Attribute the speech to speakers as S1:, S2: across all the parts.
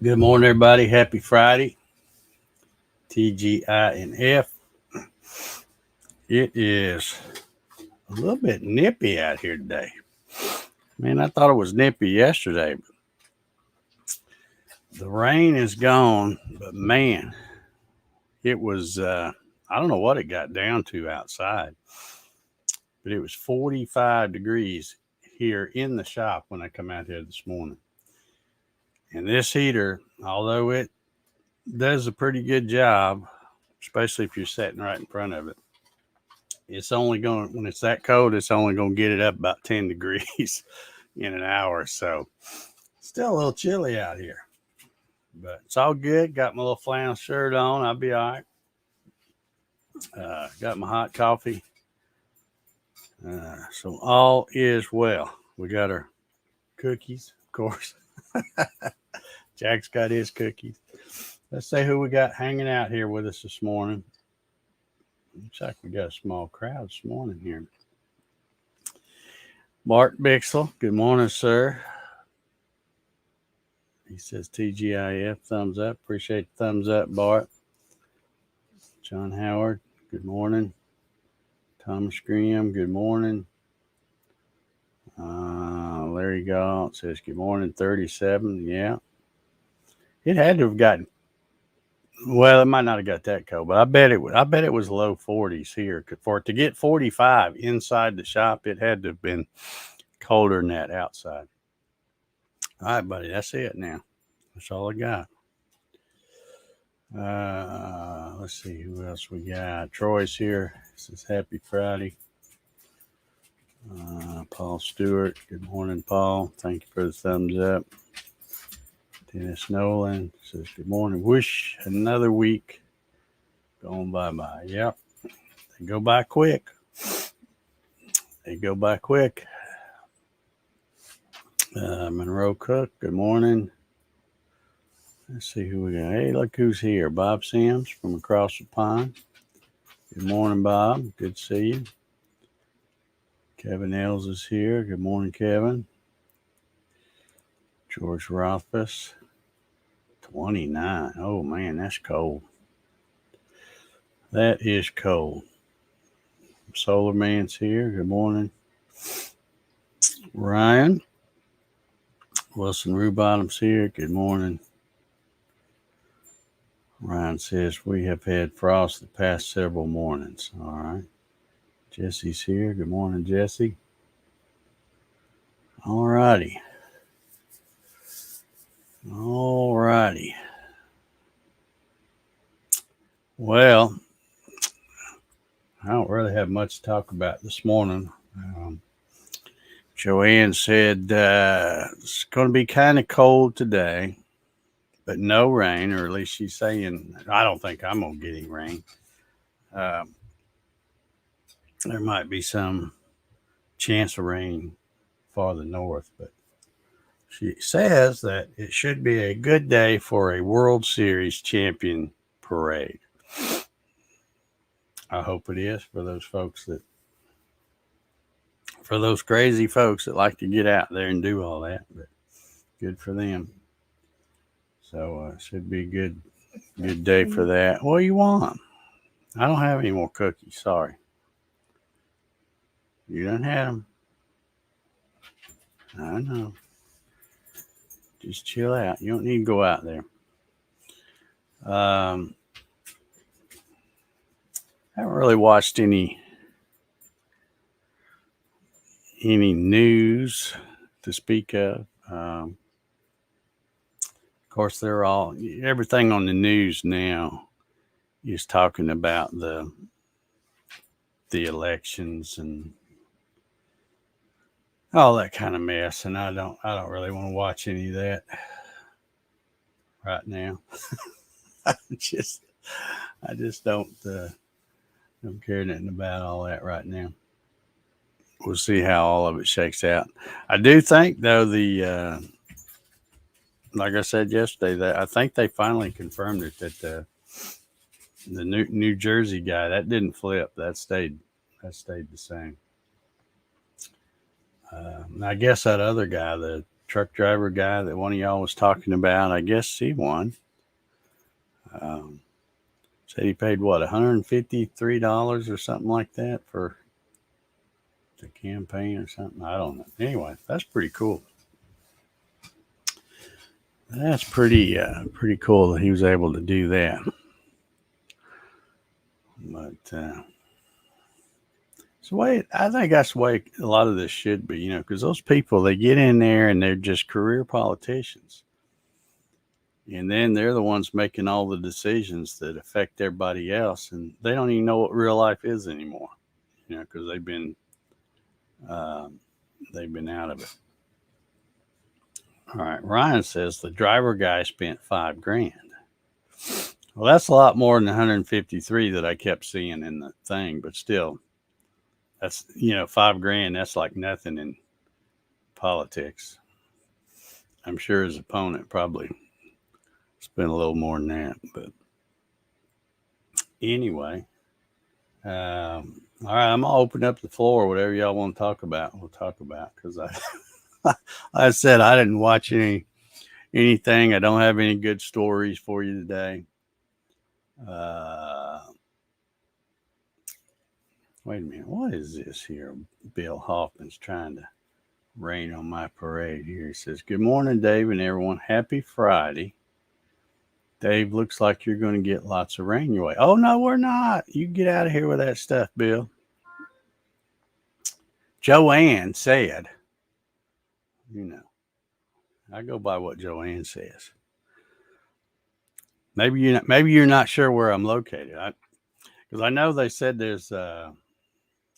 S1: Good morning, everybody. Happy Friday. TGINF. It is a little bit nippy out here today. Man, I thought it was nippy yesterday. The rain is gone, but man, it was, I don't know what it got down to outside, but it was 45 degrees here in the shop when I come out here this morning. And this heater, although it does a pretty good job, especially if you're sitting right in front of it, it's only going, when it's that cold, it's only going to get it up about 10 degrees in an hour. So still a little chilly out here, but it's all good. Got my little flannel shirt on. I'll be all right. Got my hot coffee. So all is well. We got our cookies, of course. Jack's got his cookies. Let's see who we got hanging out here with us this morning. Looks like we got a small crowd this morning here. Bart Bixel, good morning, sir. He says TGIF, thumbs up. Appreciate the thumbs up, Bart. John Howard, good morning. Thomas Graham, good morning. Larry Galt says good morning, 37. Yeah. It had to have gotten, well, it might not have got that cold, but I bet it was low 40s here. For it to get 45 inside the shop, it had to have been colder than that outside. All right, buddy, that's it now. That's all I got. Let's see who else we got. Troy's here. This is Happy Friday. Paul Stewart. Good morning, Paul. Thank you for the thumbs up. Dennis Nolan says, good morning. Wish another week going bye-bye. Yep. They go by quick. Monroe Cook, good morning. Let's see who we got. Hey, look who's here. Bob Sims from across the pond. Good morning, Bob. Good to see you. Kevin Els is here. Good morning, Kevin. George Rothfuss, 29. Oh, man, that's cold. That is cold. Solar Man's here. Good morning. Ryan. Wilson Rubottom's here. Good morning. Ryan says, we have had frost the past several mornings. All right. Jesse's here. Good morning, Jesse. All righty. Well, I don't really have much to talk about this morning. Joanne said it's going to be kind of cold today, but no rain, or at least she's saying, I don't think I'm going to get any rain. There might be some chance of rain farther north, but she says that it should be a good day for a World Series champion parade. I hope it is for those crazy folks that like to get out there and do all that, but good for them. So it should be a good day for that. What do you want? I don't have any more cookies. Sorry. You done had them. I know. Just chill out. You don't need to go out there. I haven't really watched any news to speak of. Of course, everything on the news now is talking about the elections and all that kind of mess. And I don't really want to watch any of that right now. I just, I just don't care nothing about all that right now. We'll see how all of it shakes out. I do think though like I said yesterday, that I think they finally confirmed it that the New Jersey guy that didn't flip. That stayed the same. I guess that other guy, the truck driver guy that one of y'all was talking about, I guess he won. Um, Said he paid what $153 or something like that for the campaign or something. I don't know. Anyway, that's pretty cool. That's pretty cool that he was able to do that. But it's the way I think that's the way a lot of this should be, because those people they get in there and they're just career politicians, and then they're the ones making all the decisions that affect everybody else, and they don't even know what real life is anymore, because um, they've been out of it. All right, Ryan says the driver guy spent $5,000. Well, that's a lot more than 153 that I kept seeing in the thing, but still, that's $5,000. That's like nothing in politics. I'm sure his opponent probably spent a little more than that, but anyway, all right, I'm gonna open up the floor. Whatever y'all want to talk about, we'll talk about because I said I didn't watch anything. I don't have any good stories for you today. Wait a minute, what is this here? Bill Hoffman's trying to rain on my parade here. He says, "Good morning, Dave and everyone. Happy Friday. Dave, looks like you're going to get lots of rain your way." Oh, no, we're not. You get out of here with that stuff, Bill. Joanne said, I go by what Joanne says. Maybe you're not sure where I'm located. Because I know they said there's.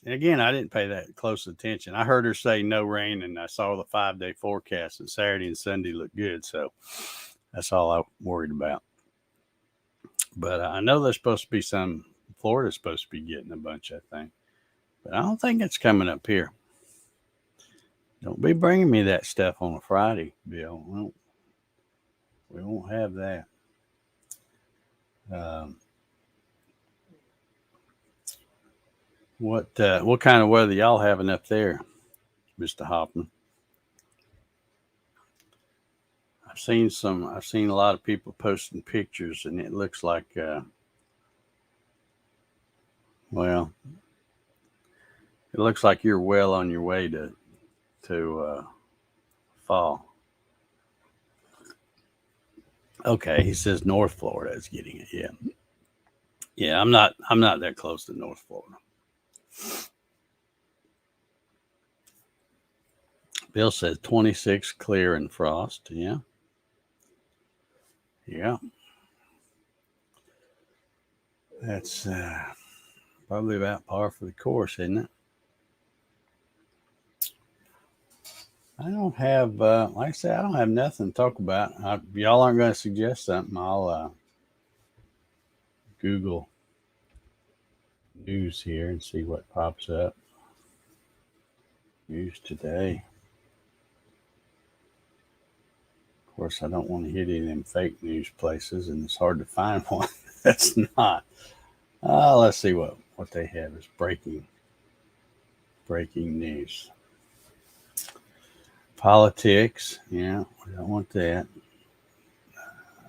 S1: And again, I didn't pay that close attention. I heard her say no rain, and I saw the 5-day forecast, and Saturday and Sunday looked good. So that's all I worried about. But I know there's supposed to be some. Florida's supposed to be getting a bunch, I think. But I don't think it's coming up here. Don't be bringing me that stuff on a Friday, Bill. We won't have that. Um, what kind of weather y'all having up there, Mr. Hoffman? I've seen a lot of people posting pictures, and it looks like well, it looks like you're well on your way to fall. Okay, he says North Florida is getting it. Yeah. I'm not that close to North Florida. Bill says 26 clear and frost. Yeah. That's probably about par for the course, isn't it? I don't have, like I said, I don't have nothing to talk about. Y'all aren't going to suggest something. I'll Google news here and see what pops up. News today. Of course, I don't want to hit any of them fake news places, and it's hard to find one that's not. Let's see what they have is breaking news. Politics. Yeah, we don't want that.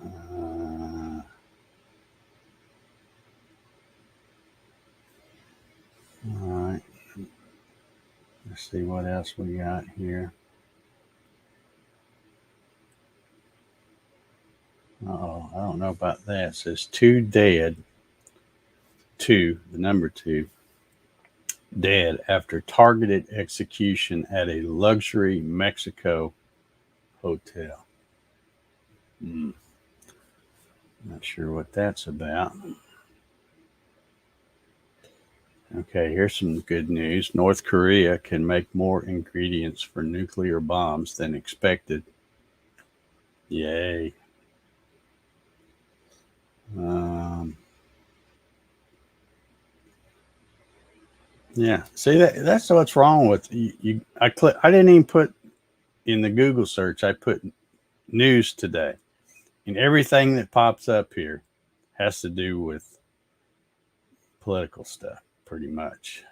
S1: All right. Let's see what else we got here. I don't know about that. It says 2 dead. 2, the number 2, dead after targeted execution at a luxury Mexico hotel. Not sure what that's about. Okay, here's some good news. North Korea can make more ingredients for nuclear bombs than expected. Yay. Yeah. See, that's what's wrong with you. I didn't even put in the Google search. I put news today, and everything that pops up here has to do with political stuff, pretty much.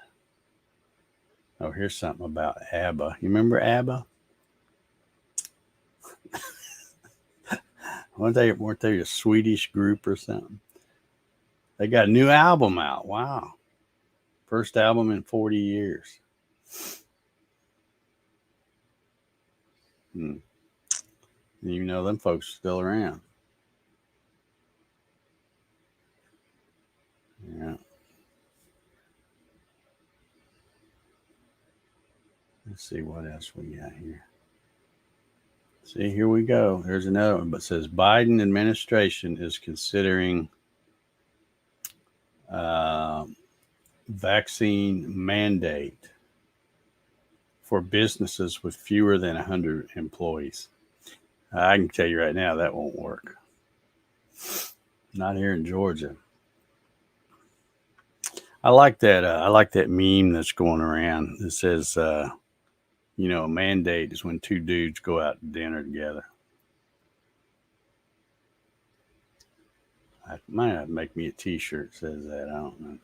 S1: Oh, here's something about ABBA. You remember ABBA? Weren't they a Swedish group or something? They got a new album out. Wow. First album in 40 years. Hmm. You know, them folks are still around. Yeah. Let's see what else we got here. See, here we go. There's another one, but it says Biden administration is considering vaccine mandate for businesses with fewer than 100 employees. I can tell you right now that won't work. Not here in Georgia. I like that. I like that meme that's going around. It says, a mandate is when two dudes go out to dinner together. I might have to make me a T-shirt that says that. I don't know.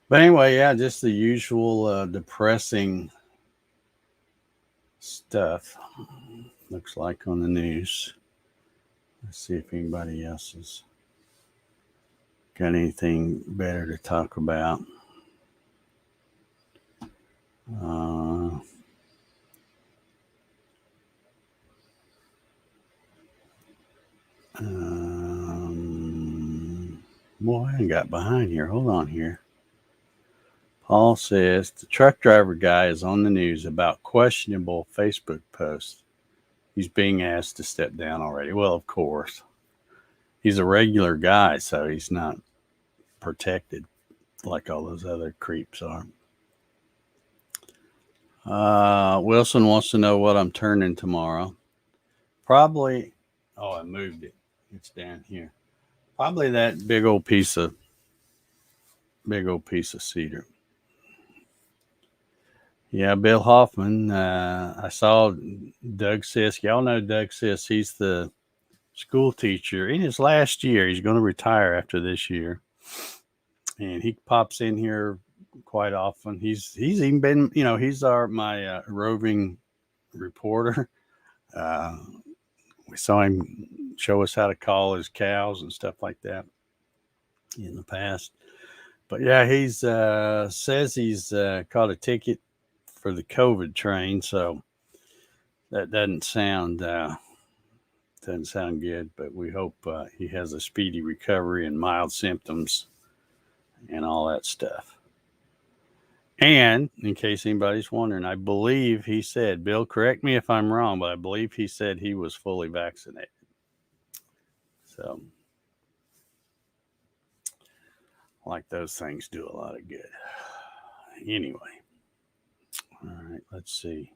S1: But anyway, yeah, just the usual depressing stuff. Looks like on the news. Let's see if anybody else has got anything better to talk about. Boy, I got behind here. Hold on here. Paul says the truck driver guy is on the news about questionable Facebook posts. He's being asked to step down already. Well, of course. He's a regular guy, so he's not protected like all those other creeps are. Wilson wants to know what I'm turning tomorrow. Probably, I moved it. It's down here. Probably that big old piece of cedar. Yeah, Bill Hoffman. I saw Doug Sisk. Y'all know Doug Sisk. He's the school teacher in his last year. He's going to retire after this year, and he pops in here quite often. He's even been, he's my roving reporter. We saw him show us how to call his cows and stuff like that in the past. But yeah, he's says he's caught a ticket for the COVID train, so that doesn't sound good. But we hope he has a speedy recovery and mild symptoms and all that stuff. And in case anybody's wondering, I believe he said, Bill, correct me if I'm wrong, but I believe he said he was fully vaccinated. So, like those things do a lot of good. Anyway, all right, let's see.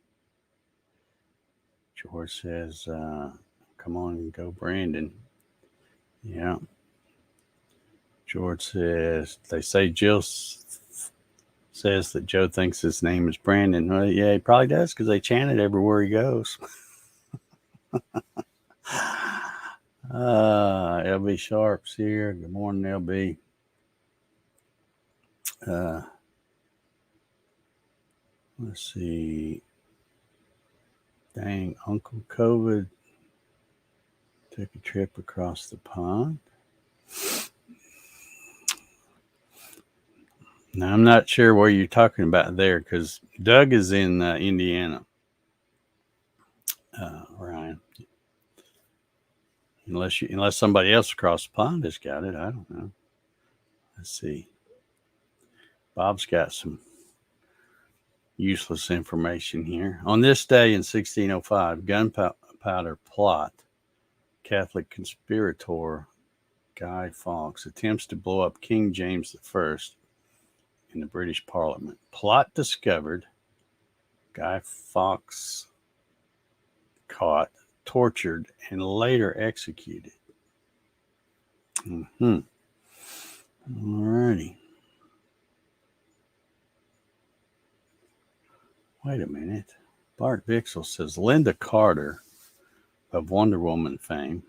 S1: George says, come on, go Brandon. Yeah. George says, they say Jill says that Joe thinks his name is Brandon. Well, yeah, he probably does because they chant it everywhere he goes. LB Sharp's here. Good morning, LB. Let's see. Dang, Uncle COVID took a trip across the pond. Now, I'm not sure where you're talking about there because Doug is in Indiana. Ryan. Unless somebody else across the pond has got it. I don't know. Let's see. Bob's got some useless information here. On this day in 1605, gunpowder plot, Catholic conspirator Guy Fawkes attempts to blow up King James I in the British Parliament. Plot discovered. Guy Fawkes caught, tortured, and later executed. All righty. Wait a minute. Bart Vixel says Linda Carter of Wonder Woman fame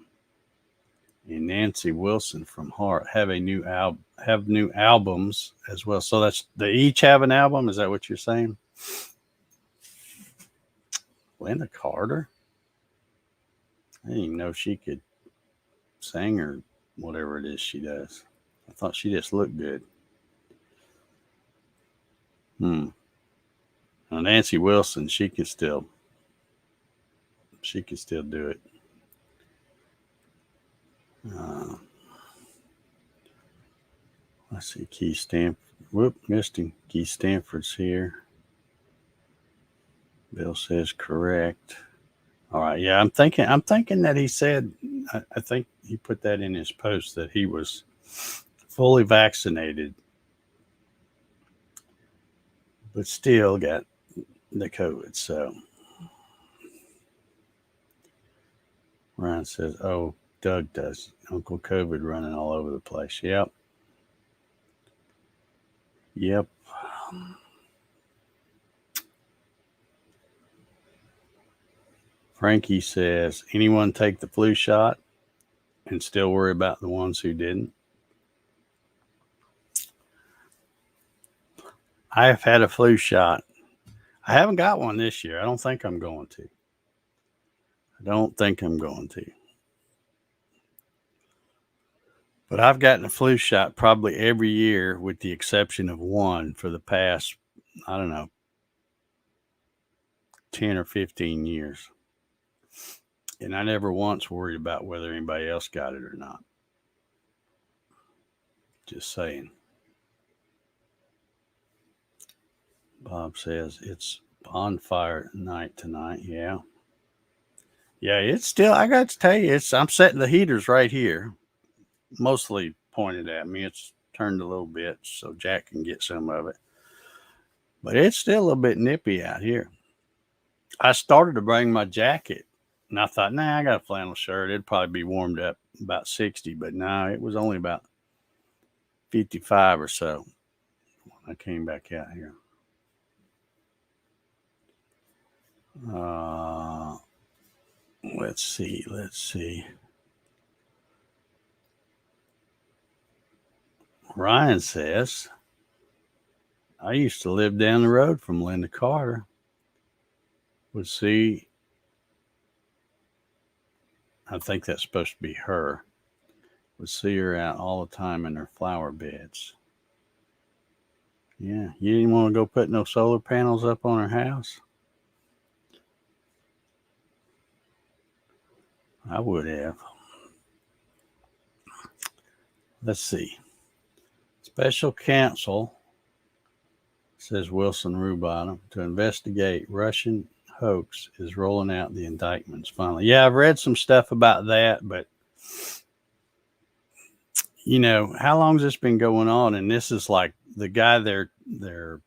S1: and Nancy Wilson from Heart have new albums as well. So they each have an album. Is that what you're saying? Linda Carter? I didn't even know she could sing or whatever it is she does. I thought she just looked good. Now, Nancy Wilson, she can still do it. Let's see, Keith Stanford. Whoop, missed him. Keith Stanford's here. Bill says correct. All right, yeah, I'm thinking that he said, I think he put that in his post that he was fully vaccinated, but still got the COVID. So Ryan says, oh, Doug does. Uncle COVID running all over the place. Yep. Frankie says, anyone take the flu shot and still worry about the ones who didn't? I have had a flu shot. I haven't got one this year. I don't think I'm going to. But I've gotten a flu shot probably every year with the exception of one for the past, 10 or 15 years. And I never once worried about whether anybody else got it or not. Just saying. Bob says it's bonfire night tonight. Yeah. Yeah, it's still, I got to tell you, I'm setting the heaters right here. Mostly pointed at me. It's turned a little bit so Jack can get some of it. But it's still a little bit nippy out here. I started to bring my jacket, and I thought, I got a flannel shirt. It'd probably be warmed up about 60, but no, it was only about 55 or so when I came back out here. Let's see. Ryan says, I used to live down the road from Linda Carter. Would see, I think that's supposed to be her. Would see her out all the time in her flower beds. Yeah, you didn't want to go put no solar panels up on her house? I would have. Let's see. Special counsel, says Wilson Rubottom, to investigate Russian hoax is rolling out the indictments finally. Yeah, I've read some stuff about that, but how long has this been going on? And this is like the guy they're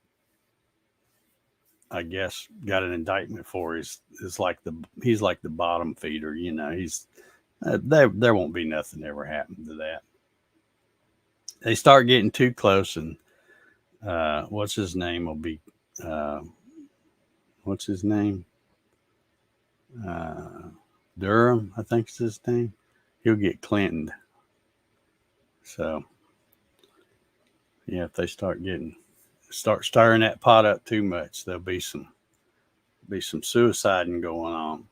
S1: I guess got an indictment for he's like the bottom feeder. He's there won't be nothing ever happen to that. They start getting too close, and what's his name will be what's his name? Durham, I think is his name. He'll get Clintoned. So yeah, if they start stirring that pot up too much, there'll be some suiciding going on.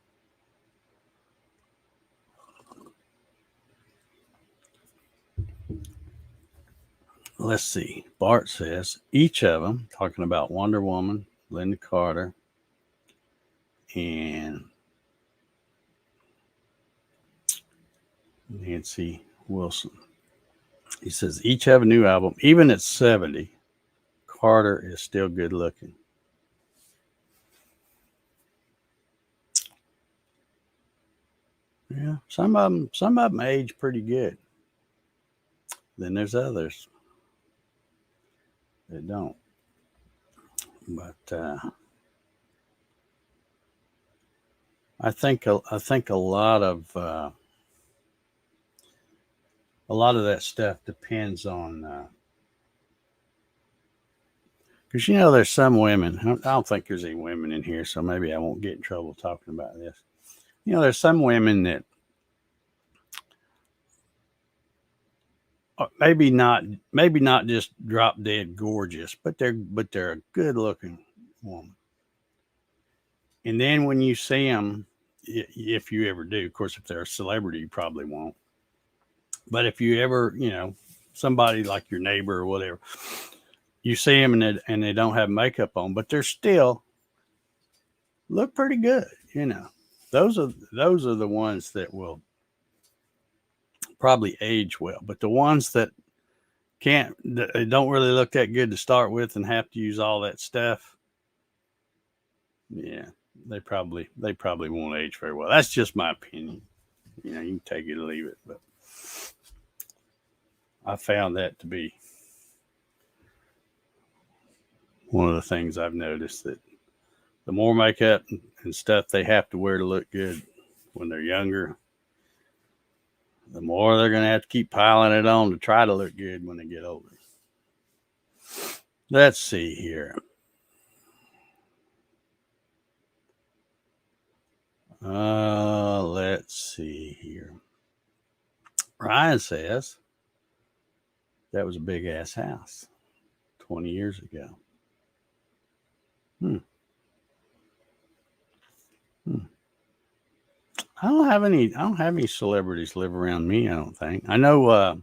S1: Let's see. Bart says each of them, talking about Wonder Woman, Linda Carter, and Nancy Wilson. He says each have a new album. Even at 70, Carter is still good looking. Yeah, some of them age pretty good. Then there's others that don't. But I think a lot of that stuff depends on because there's some women. I don't think there's any women in here, so maybe I won't get in trouble talking about this. There's some women that maybe not just drop dead gorgeous, but they're a good looking woman. And then when you see them, if you ever do, of course, if they're a celebrity, you probably won't. But if you ever, somebody like your neighbor or whatever, you see them and they don't have makeup on, but they're still look pretty good. Those are the ones that will probably age well. But the ones that they don't really look that good to start with and have to use all that stuff, yeah, they probably won't age very well. That's just my opinion. You can take it or leave it, but I found that to be one of the things I've noticed, that the more makeup and stuff they have to wear to look good when they're younger, the more they're going to have to keep piling it on to try to look good when they get older. Let's see here. Let's see here. Ryan says that was a big ass house 20 years ago. I don't have any celebrities live around me, I don't think. I know of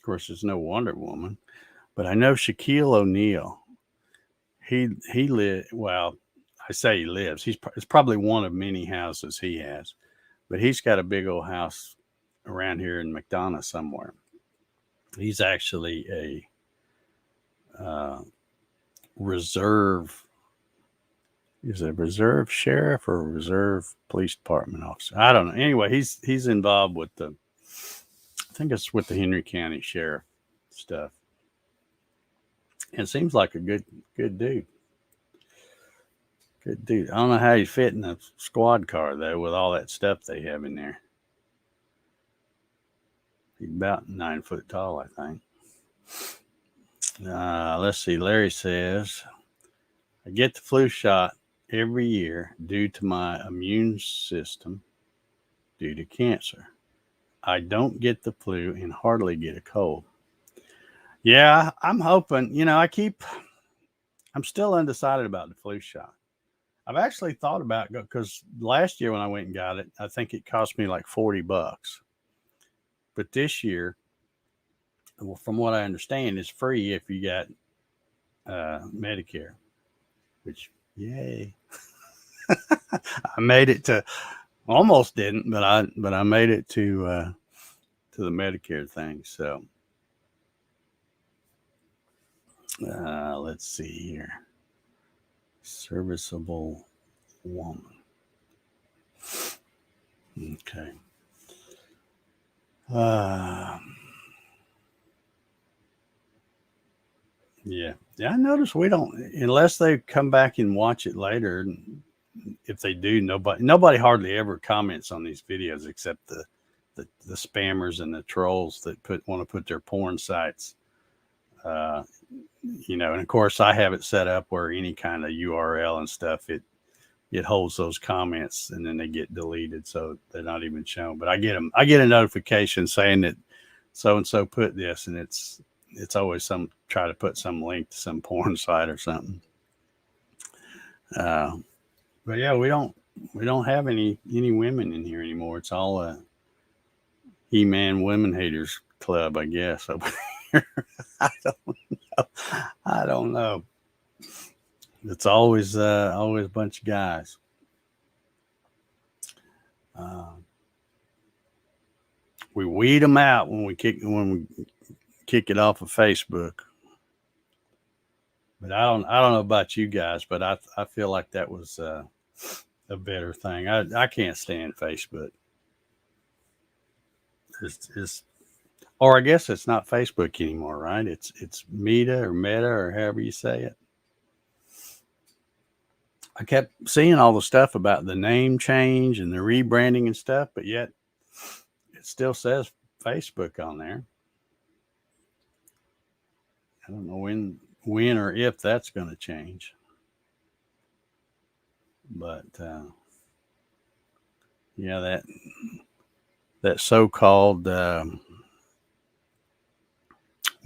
S1: course there's no Wonder Woman, but I know Shaquille O'Neal. He live, well, I say he lives. It's probably one of many houses he has, but he's got a big old house around here in McDonough somewhere. He's actually a reserve. Is a reserve sheriff or a reserve police department officer? I don't know. Anyway, he's involved with I think it's with the Henry County Sheriff stuff. And it seems like a good dude. Good dude. I don't know how he fit in a squad car though with all that stuff they have in there. He's about 9 foot tall, I think. Let's see. Larry says, I get the flu shot every year due to my immune system due to cancer. I don't get the flu and hardly get a cold. Yeah, I'm hoping, I'm still undecided about the flu shot. I've actually thought about it because last year when I went and got it, I think it cost me like $40. But this year, from what I understand, it's free if you got Medicare, which, yay. I made it to, almost didn't, but I made it to the Medicare thing. So let's see here. Serviceable woman. Okay. Yeah. I noticed we don't, unless they come back and watch it later. If they do, nobody hardly ever comments on these videos except the spammers and the trolls that want to put their porn sites. And of course I have it set up where any kind of URL and stuff, it holds those comments and then they get deleted, so they're not even shown. But I get a notification saying that so and so put this, and it's always try to put some link to some porn site or something. But yeah, we don't have any women in here anymore. It's all a He-Man women haters club, I guess. Over here. I don't know. It's always a bunch of guys. We weed them out when we kick it off of Facebook. But I don't know about you guys, but I feel like that was a better thing. I can't stand Facebook. Or I guess it's not Facebook anymore, right? It's Meta or however you say it. I kept seeing all the stuff about the name change and the rebranding and stuff, but yet it still says Facebook on there. I don't know when or if that's going to change. But yeah, that so-called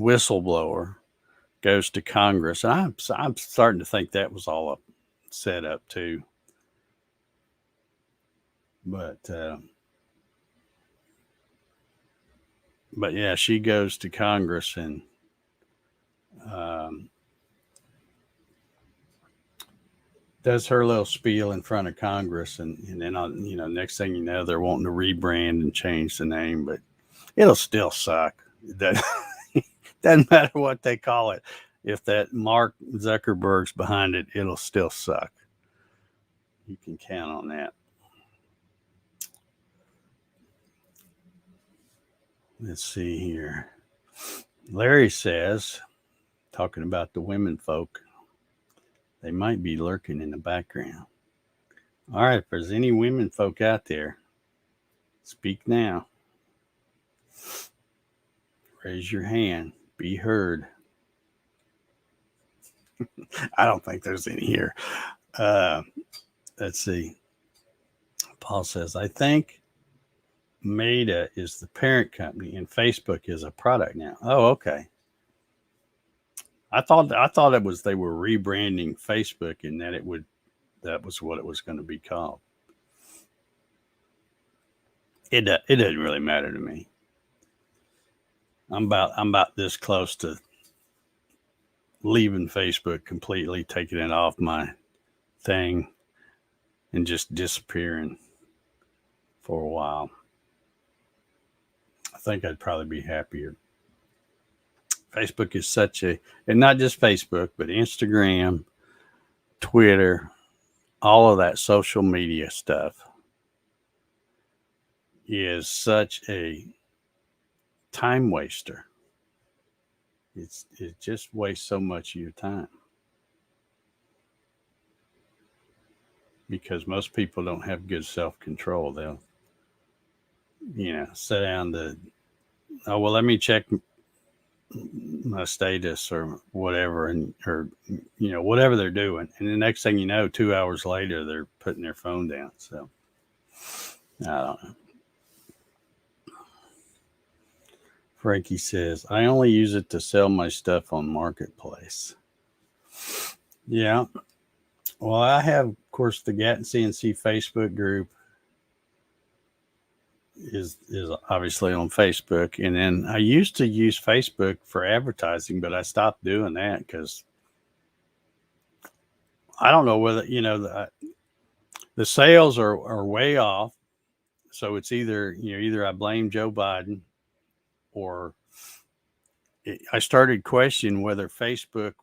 S1: whistleblower goes to Congress, and I'm starting to think that was all a setup too. But yeah, she goes to Congress and does her little spiel in front of Congress, and then next thing you know, they're wanting to rebrand and change the name, but it'll still suck. Doesn't matter what they call it. If that Mark Zuckerberg's behind it, it'll still suck. You can count on that. Let's see here. Larry says, talking about the women folk, they might be lurking in the background. All right, if there's any women folk out there, speak now. Raise your hand. Be heard. I don't think there's any here. Let's see. Paul says, I think Meta is the parent company and Facebook is a product now. Oh, okay. I thought it was they were rebranding Facebook and that was what it was going to be called. It doesn't really matter to me. I'm about this close to leaving Facebook completely, taking it off my thing and just disappearing for a while. I think I'd probably be happier. Facebook is and not just Facebook, but Instagram, Twitter, all of that social media stuff is such a time waster. It just wastes so much of your time because most people don't have good self-control. They'll, sit down let me check my status or whatever, or whatever they're doing, and the next thing you know, 2 hours later, they're putting their phone down. So I don't know. Frankie says, I only use it to sell my stuff on Marketplace. Yeah. Well, I have, of course, the Gatton CNC Facebook group is obviously on Facebook. And then I used to use Facebook for advertising, but I stopped doing that because I don't know whether, the sales are way off. So it's either I blame Joe Biden or I started questioning whether Facebook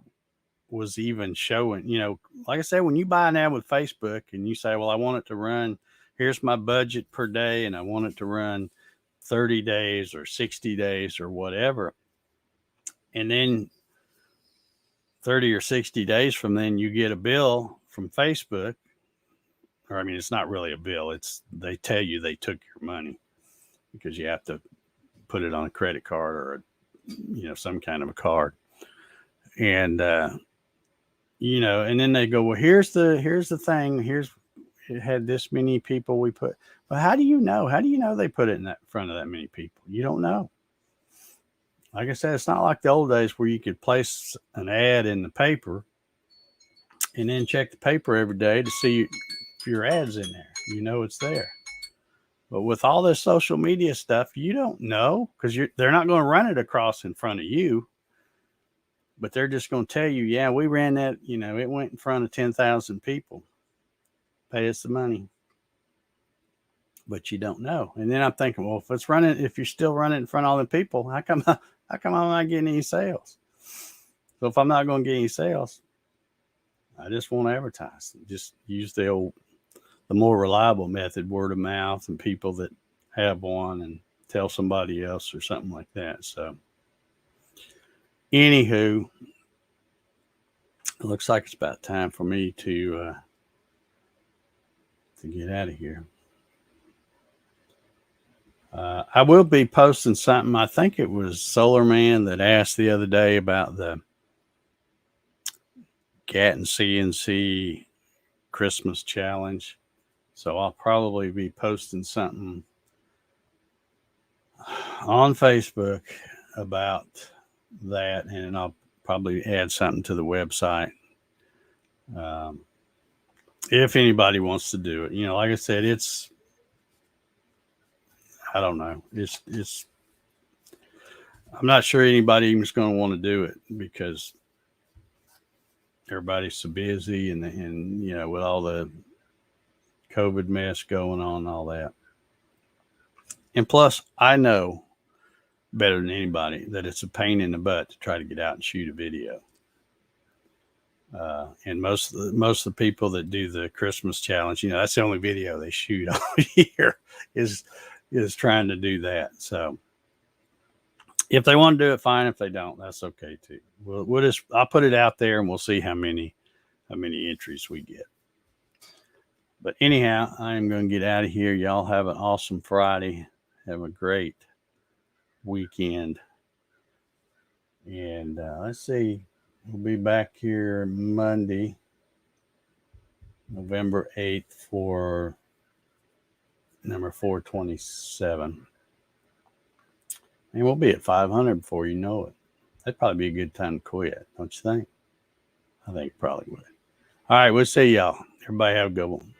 S1: was even showing, like I said, when you buy an ad with Facebook and you say, well, I want it to run, here's my budget per day, and I want it to run 30 days or 60 days or whatever. And then 30 or 60 days from then, you get a bill from Facebook. Or, I mean, it's not really a bill. They tell you they took your money because you have to put it on a credit card or some kind of a card. And, and then they go, well, here's the thing. It had this many people we put. Well, how do you know? How do you know they put it in front of that many people? You don't know. Like I said, it's not like the old days where you could place an ad in the paper and then check the paper every day to see if your ad's in there. It's there. But with all this social media stuff, you don't know because they're not going to run it across in front of you. But they're just going to tell you, yeah, we ran that, it went in front of 10,000 people. Pay us the money. But you don't know. And then I'm thinking, well, if you're still running in front of all the people, how come I'm not getting any sales? So if I'm not going to get any sales, I just won't advertise. Just use the more reliable method, word of mouth, and people that have one. And tell somebody else or something like that. So, anywho, it looks like it's about time for me to get out of here. I will be posting something. I think it was Solar Man that asked the other day about the Gatton CNC Christmas challenge. So I'll probably be posting something on Facebook about that, and I'll probably add something to the website. If anybody wants to do it, like I said, I don't know. I'm not sure anybody even is going to want to do it because everybody's so busy and with all the COVID mess going on and all that. And plus, I know better than anybody that it's a pain in the butt to try to get out and shoot a video. And most of the people that do the Christmas challenge, that's the only video they shoot all year is trying to do that. So if they want to do it, fine. If they don't, that's okay too. I'll put it out there and we'll see how many entries we get. But anyhow, I am going to get out of here. Y'all have an awesome Friday. Have a great weekend. And let's see. We'll be back here Monday, November 8th for number 427. And we'll be at 500 before you know it. That'd probably be a good time to quit, don't you think? I think it probably would. All right, we'll see y'all. Everybody have a good one.